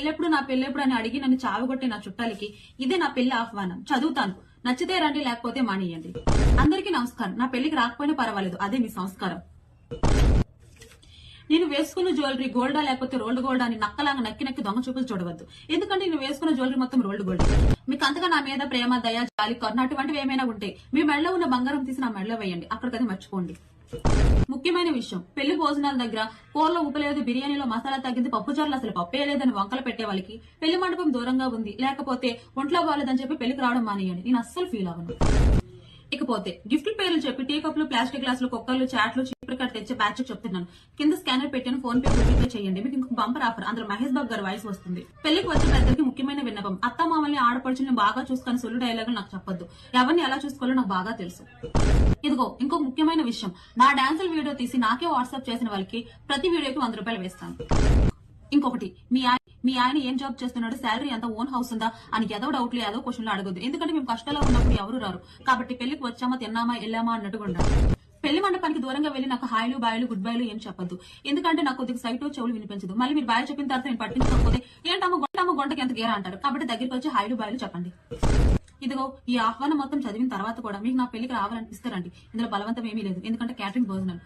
పెళ్ళెప్పుడు అని అడిగి నన్ను చావగొట్టే నా చుట్టాలకి ఇదే నా పెళ్లి ఆహ్వానం. చదువుతాను, నచ్చితే రండి, లేకపోతే మానేయండి. అందరికీ నమస్కారం. నా పెళ్లికి రాకపోయినా పర్వాలేదు, అదే మీ సంస్కారం. నేను వేసుకున్న జ్యువెలరీ గోల్డా లేకపోతే రోల్డ్ గోల్డ్ అని నక్కలాగా నక్కి నక్కి దొంగ చూపులు చూడవద్దు. ఎందుకంటే నేను వేసుకున్న జ్యువెలరీ మొత్తం రోల్డ్ గోల్డ్. మీకు అంతగా నా మీద ప్రేమ, దయ, జాలి, కరుణ అటువంటివి ఏమైనా ఉంటే మీ మెడలో ఉన్న బంగారం తీసి నా మెడలో వేయండి, అక్కడికది మర్చిపోండి. ముఖ్యమైన విషయం, పెళ్లి భోజనాల దగ్గర కూరలో ఉప్పు లేదు, బిర్యానీలో మసాలా తగ్గింది, పప్పుచారులు అసలు పప్పే లేదని వంకలు పెట్టే వాళ్ళకి పెళ్లి మండపం దూరంగా ఉంది, లేకపోతే ఒంట్లో బాలేదని చెప్పి పెళ్లికి రావడం మానేయండి. నేను అస్సలు ఫీల్ అవ్వను. ఇకపోతే గిఫ్ట్ పేర్లు చెప్పి టీ కప్పులు, ప్లాస్టిక్ గ్లాసులు, కుక్కర్లు, చాట్లు, చీపురు కట్ట తెచ్చే బ్యాచ్ చెప్తున్నాను. కింద స్కానర్ పెట్టాను, ఫోన్ పే, గూగుల్ పే చేయండి. మీకు ఇంకొక బంపర్ ఆఫర్, అందులో మహేష్ బాబు గారి వాయిస్ వస్తుంది. పెళ్లికి వచ్చే పెద్దలకి ముఖ్యమైన విన్నపం, అత్త మామల్ని, ఆడపడుచుని బాగా చూసుకొని సొల్లు డైలాగులు నాకు చెప్పొద్దు. ఎవరిని ఎలా చూసుకోవాలో నాకు బాగా తెలుసు. ఇదిగో ఇంకో ముఖ్యమైన విషయం, నా డాన్సుల వీడియో తీసి నాకే వాట్సాప్ చేసిన వాళ్ళకి ప్రతి వీడియోకి 100 రూపాయలు వేస్తాను. ఇంకొకటి, మీ ఆయన ఏం జాబ్ చేస్తున్నాడు, శాలరీ ఎంత, ఓన్ హౌస్ ఉందా అని ఏదో డౌట్లు, ఏదో క్వశ్చన్లు అడగొద్దు. ఎందుకంటే మేము కష్టాల్లో ఉన్నప్పుడు ఎవరు రారు. కాబట్టి పెళ్లికి వచ్చామా, తిన్నామా, వెళ్ళామా అన్నట్టుగా ఉండాలి. పెళ్లి మండపానికి దూరంగా వెళ్లి నాకు హాయిలు, బాయిలు, గుడ్ బైలు ఏం చెప్పొద్దు. ఎందుకంటే నాకు కొద్దిగా సైట్ చెవులు వినిపించదు. మళ్ళీ మీరు బాయ్ చెప్పిన తర్వాత నేను పట్టించుకోకపోతే ఏంటమ్మ గొంటకి ఎంత గేరా అంటారు. కాబట్టి దగ్గరికి వచ్చి హాయిలు, బాయిలు చెప్పండి. ఇదిగో ఈ ఆహ్వానం మొత్తం చదివిన తర్వాత కూడా మీకు నా పెళ్లికి రావాలనిపిస్తారండి. ఇందులో బలవంతం ఏమీ లేదు, ఎందుకంటే క్యాటరింగ్ భోజనాలు.